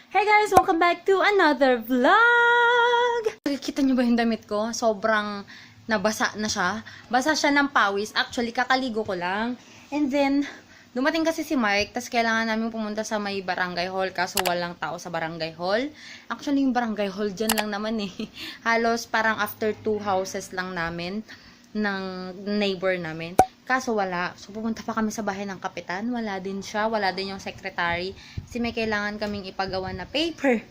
Hey guys! Welcome back to another vlog! Nakikita nyo ba yung damit ko? Sobrang nabasa na siya. Basa siya ng pawis. Actually, kakaligo ko lang. And then, dumating kasi si Mike, tas kailangan namin pumunta sa may barangay hall kaso walang tao sa barangay hall. Actually, yung barangay hall dyan lang naman eh. Halos parang after 2 houses lang namin ng neighbor namin. Kaso wala. So, pupunta pa kami sa bahay ng kapitan. Wala din siya. Wala din yung secretary. Kasi may kailangan kaming ipagawa na paper.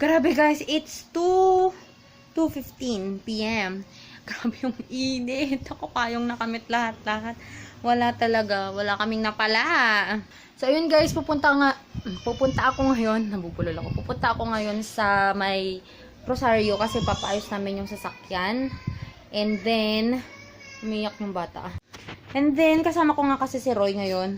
Grabe guys, it's 2:15 p.m. Grabe yung init. Ako kayong nakamit lahat. Wala talaga. Wala kaming napala. So, ayun guys, pupunta ako ngayon. Nabubulol ako. Pupunta ako ngayon sa may Rosario kasi papaayos namin yung sasakyan. And then, umiyak yung bata. And then, kasama ko nga kasi si Roy ngayon.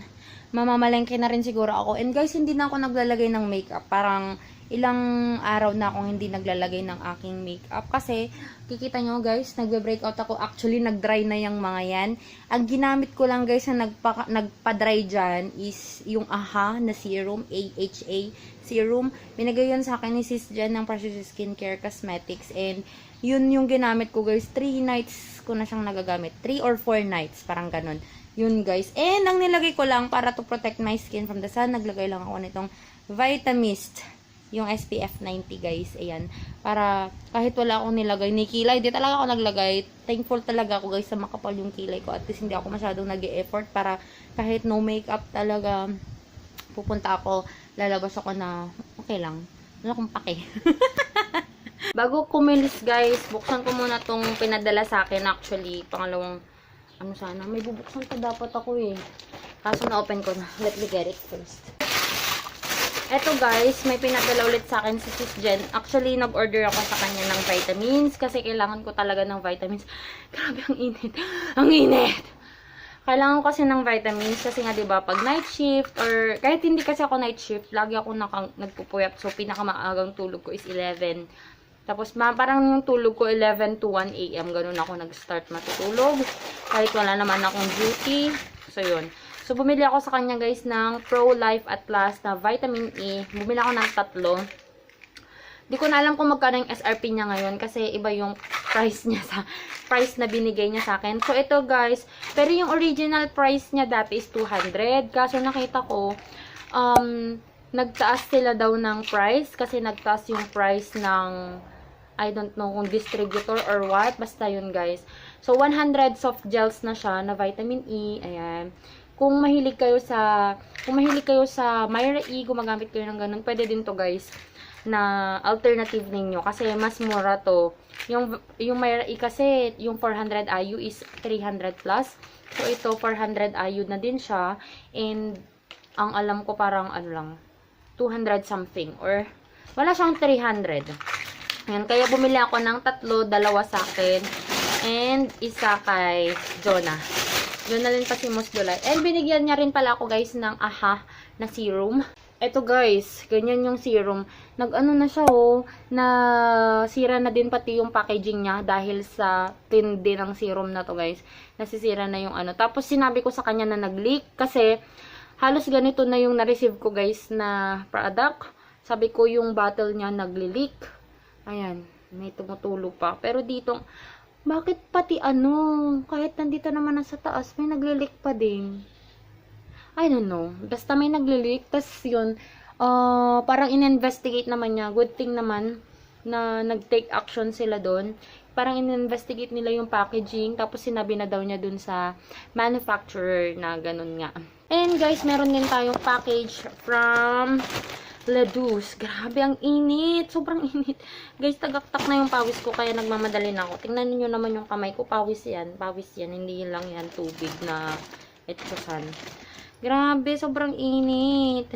Mamamalengke na rin siguro ako. And guys, hindi na ako naglalagay ng makeup. Parang ilang araw na akong hindi naglalagay ng aking makeup. Kasi, kikita nyo guys, nagbe-breakout ako. Actually, nag-dry na yung mga yan. Ang ginamit ko lang guys na nagpa-dry dyan is yung AHA na serum. AHA serum. Binigay yun sa akin ni sis dyan ng Precious Skincare Cosmetics. And, yun yung ginamit ko guys. 3 nights ko na siyang nagagamit. 3 or 4 nights. Parang ganun. Yun guys. And ang nilagay ko lang para to protect my skin from the sun. Naglagay lang ako nitong Vitamist. Yung SPF 90 guys. Ayan. Para kahit wala akong nilagay ni kilay. Di talaga ako naglagay. Thankful talaga ako guys sa makapal yung kilay ko. At least hindi ako masyadong nag-e-effort para kahit no makeup talaga pupunta ako. Lalabas ako na okay lang. Wala akong pake. Bago kumilis guys, buksan ko muna tong pinadala sa akin. Actually, pangalawang, sana, may bubuksan pa dapat ako eh. Kaso na-open ko na. Let me get it first. Eto guys, may pinadala ulit sa akin si Sis Jen. Actually, nag-order ako sa kanya ng vitamins kasi kailangan ko talaga ng vitamins. Grabe, ang init. Ang init! Kailangan ko kasi ng vitamins kasi nga 'di ba pag night shift or kahit hindi kasi ako night shift, lagi ako nagpupuyat. So, pinakamaagang tulog ko is 11. Tapos, parang yung tulog ko 11 to 1 a.m. Ganun ako nag-start matutulog. Kahit wala naman akong duty. So, yun. So, bumili ako sa kanya guys ng Pro Life Atlas na Vitamin E. Bumili ako ng 3. Di ko na alam kung magkano yung SRP niya ngayon kasi iba yung price niya price na binigay niya sa akin. So, ito guys. Pero yung original price niya dati is 200. Kaso nakita ko, nagtaas sila daw ng price kasi nagtaas yung price ng I don't know kung distributor or what. Basta yun guys. So, 100 soft gels na siya na vitamin E. Ayan. Kung mahilig kayo sa Myra E, gumagamit kayo ng ganun, pwede din to guys na alternative ninyo kasi mas mura to. Yung Myra E kasi, yung 400 IU is 300 plus. So, ito 400 IU na din siya. And, ang alam ko parang ano lang, 200 something or wala siyang 300. Ayan, kaya bumili ako ng 3, 2 sa akin and isa kay Jonah. Jonah rin pa si Musdulay. And binigyan niya rin pala ako guys ng AHA na serum. Eto guys, ganyan yung serum. Nag-ano na siya na sira na din pati yung packaging niya dahil sa tindi ng serum na to guys. Nasisira na yung ano. Tapos sinabi ko sa kanya na nag-leak kasi halos ganito na yung na-receive ko guys na product. Sabi ko yung bottle niya nagli-leak. Ayan, may tumutulo pa. Pero dito, bakit pati kahit nandito naman na sa taas, may nagli-leak pa din. I don't know. Basta may nagli-leak. Tapos yun, parang in-investigate naman niya. Good thing naman na nag-take action sila doon. Parang in-investigate nila yung packaging. Tapos sinabi na daw niya dun sa manufacturer na ganun nga. And guys, meron din tayong package from Ledus. Grabe, ang init. Sobrang init. Guys, tagaktak na yung pawis ko kaya nagmamadali na ako. Tingnan niyo naman yung kamay ko. Pawis yan. Pawis yan. Hindi lang yan tubig na etchosan. Grabe, sobrang init.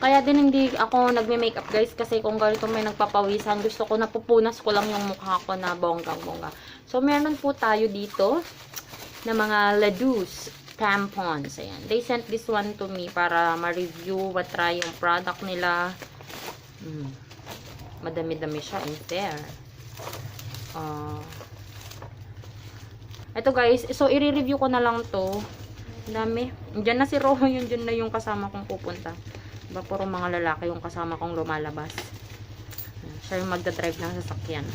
Kaya din hindi ako nagme-makeup guys kasi kung ganito may nagpapawisan, gusto ko napupunas ko lang yung mukha ko na bonggang-bongga. So, meron po tayo dito na mga Ledus tampons. Ayan. They sent this one to me para ma-review, ma-try yung product nila. Madami-dami siya in there. Ito guys, so i-review ko na lang to. Dami. Diyan na si Roho, yun dyan na yung kasama kong pupunta. Diba, puro mga lalaki yung kasama kong lumalabas. Siya yung magdadrive ng sasakyan.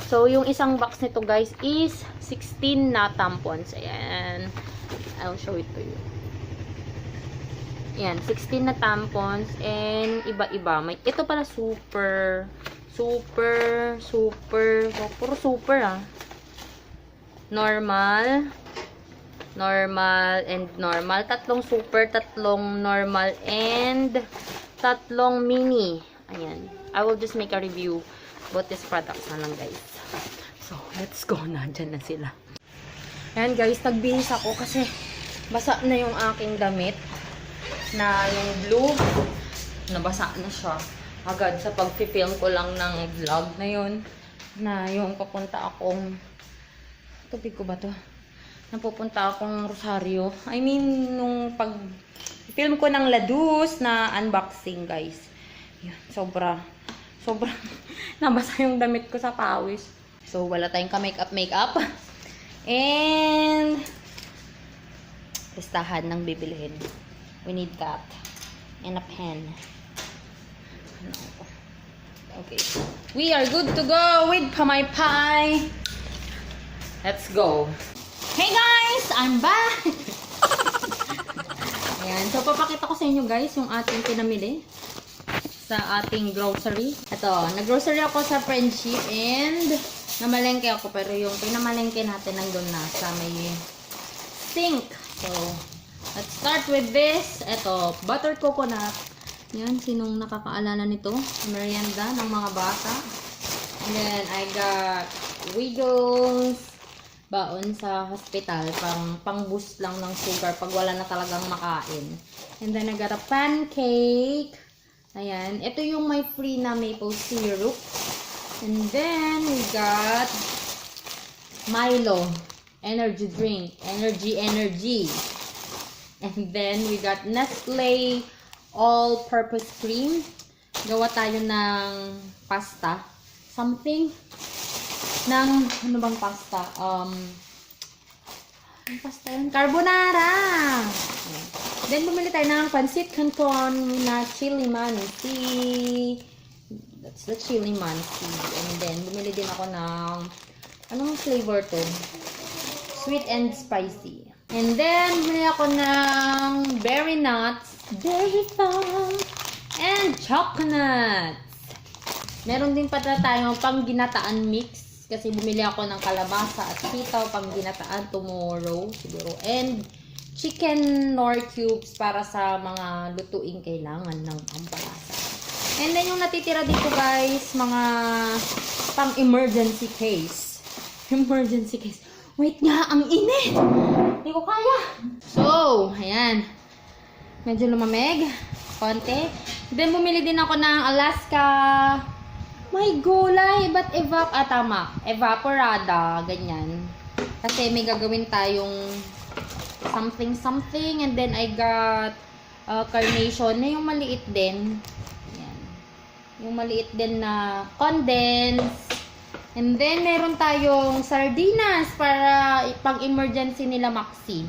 So, yung isang box nito guys is 16 na tampons. Ayan. I'll show it to you. Ayan, 16 na tampons and iba-iba. Ito pala super. So, puro super ah. Normal, and normal. Tatlong super, tatlong normal, and tatlong mini. Ayan. I will just make a review about this products na lang guys. So, let's go na. Dyan na sila. Ayan guys, nagbihis ako kasi basa na yung aking damit. Na yung blue, nabasa na siya. Agad sa pag-film ko lang ng vlog na yun. Na yung papunta akong, tubig ko ba to? Napupunta akong Rosario. I mean, nung pag-film ko ng Ladus na unboxing guys. Yun, sobra nabasa yung damit ko sa pawis. So, wala tayong ka-makeup. And listahan ng bibilihin. We need that. And a pen. Okay. We are good to go with Pamaypay. Let's go. Hey guys! I'm back! Ayan. So, papakita ko sa inyo guys yung ating pinamili sa ating grocery. Ito. Nag-grocery ako sa Friendship and namalengke ako. Pero yung pinamalengke natin nandun na sa may sink. So, let's start with this. Ito, buttered coconut. Yan, sinong nakakaalala nito? Merienda ng mga bata. And then, I got Wiggles. Baon sa hospital. Pang-boost lang ng sugar pag wala na talagang makain. And then, I got a pancake. Ayan. Ito yung may free na maple syrup. And then, we got Milo. Energy drink. Energy. And then, we got Nestle all-purpose cream. Gawa tayo ng pasta. Something. Ano bang pasta? Ang pasta yun? Carbonara! Then, bumili tayo ng pancit canton na chili mansi. That's the chili mansi. And then, bumili din ako ng anong flavor to? Sweet and spicy. And then, bumili ako ng berry nuts, berry fun, and choconuts. Meron din pala tayong pang ginataan mix. Kasi bumili ako ng kalabasa at sitaw pang ginataan tomorrow, siguro. And chicken nor cubes para sa mga lutuing kailangan ng pampalasa. And then, yung natitira dito guys, mga pang emergency case. Emergency case. Wait nga, ang init! Hindi ko kaya. So, ayan. Medyo lumamig. Konti. Then, bumili din ako ng Alaska. May gulay. Ba't tama. Evaporada. Ganyan. Kasi may gagawin tayong something. And then, I got carnation na yung maliit din. Ayan. Yung maliit din na condensed. And then, meron tayong sardinas para pag-emergency nila Maxi.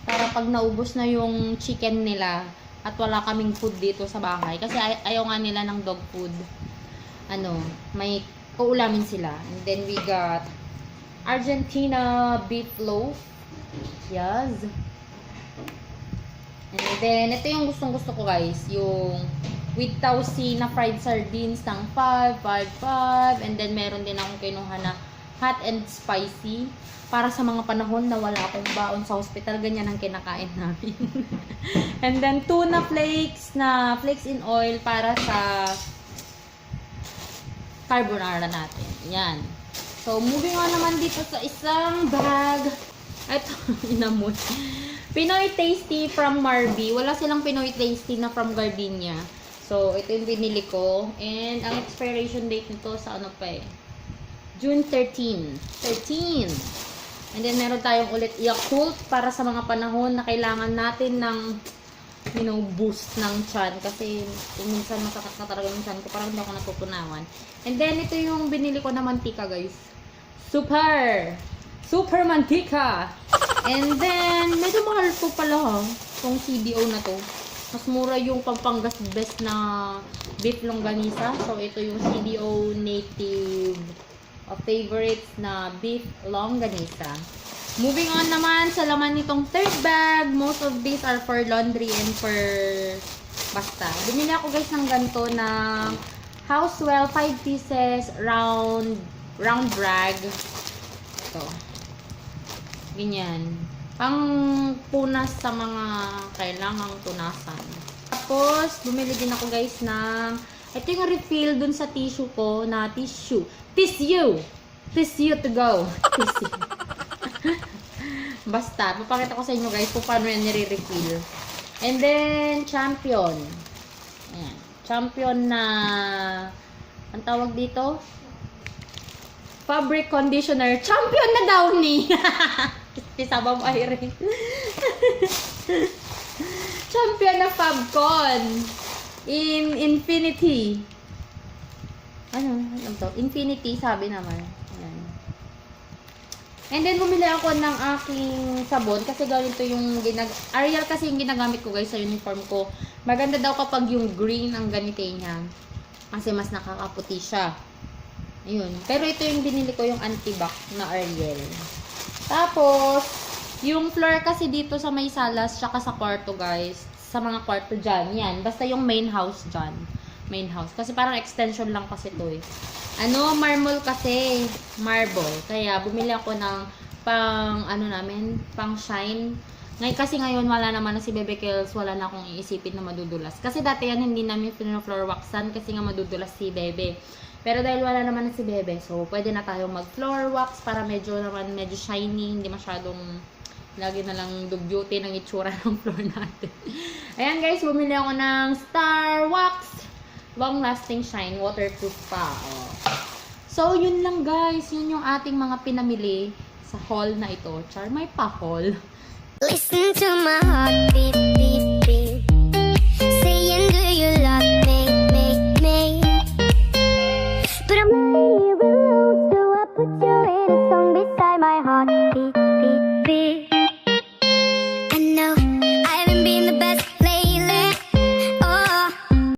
Para pag naubos na yung chicken nila at wala kaming food dito sa bahay. Kasi ayaw nga nila ng dog food. May uulamin sila. And then, we got Argentina beef loaf. Yes. And then, ito yung gustong-gusto ko guys. Yung with tausi na fried sardines ng 5. And then, meron din akong kinuha na hot and spicy. Para sa mga panahon na wala akong baon sa hospital. Ganyan ang kinakain namin. And then, tuna flakes na flakes in oil para sa carbonara natin. Yan. So, moving on naman dito sa isang bag. Ito, inamot. Pinoy Tasty from Marby. Wala silang Pinoy Tasty na from Gardenia. So, ito yung binili ko. And, ang expiration date nito sa June 13. And then, meron tayong ulit Yakult para sa mga panahon na kailangan natin ng, boost ng tiyan. Kasi, minsan masakit na talaga yung tiyan ko. Parang hindi ako natutunawan. And then, ito yung binili ko na mantika, guys. Super mantika! And then, medyo mahal po pala, ha. Itong CDO na to. Mas mura yung Pampangas best na beef longganisa. So, ito yung CDO Native favorites na beef longganisa. Moving on naman sa laman nitong third bag. Most of these are for laundry and for basta. Bumili ako guys ng ganito na Housewell 5 pieces round rag. Ito. Ganyan. Pang punas sa mga kailangang tunasan. Tapos, bumili din ako guys ng ito yung refill dun sa tissue ko na tissue to go. Tissue. Basta, papakita ko sa inyo guys kung paano yan nire-refill. And then, Champion. Ayan. Champion na, ang tawag dito? Fabric conditioner. Champion na Downy. Isabang Irene. Champion na Fabcon. In Infinity. Ano to? Infinity, sabi naman. Ayan. And then, bumili ako ng aking sabon kasi ganito yung Ariel kasi yung ginagamit ko guys sa uniform ko. Maganda daw kapag yung green ang ganite niya. Kasi mas nakakaputi siya. Ayun. Pero ito yung binili ko yung antibac na Ariel. Tapos, yung floor kasi dito sa may salas tsaka sa kwarto guys. Sa mga kwarto dyan. Yan. Basta yung main house dyan. Main house. Kasi parang extension lang kasi to eh. Ano, marble kasi. Marble. Kaya, bumili ako ng pang shine. Kasi ngayon, wala naman na si Bebe Kels. Wala na akong iisipin na madudulas. Kasi dati yan, hindi namin floor waxan kasi nga madudulas si Bebe. Pero dahil wala naman na si Bebe, so, pwede na tayo mag-floor wax para medyo shiny. Hindi masyadong lagi na lang dugyuti ng itsura ng floor natin. Ayan guys, bumili ako ng Star Wax. Long lasting shine, waterproof pa. Oh. So, yun lang guys. Yun yung ating mga pinamili sa haul na ito. Char, may pa-haul. Listen to my heart beat, beat.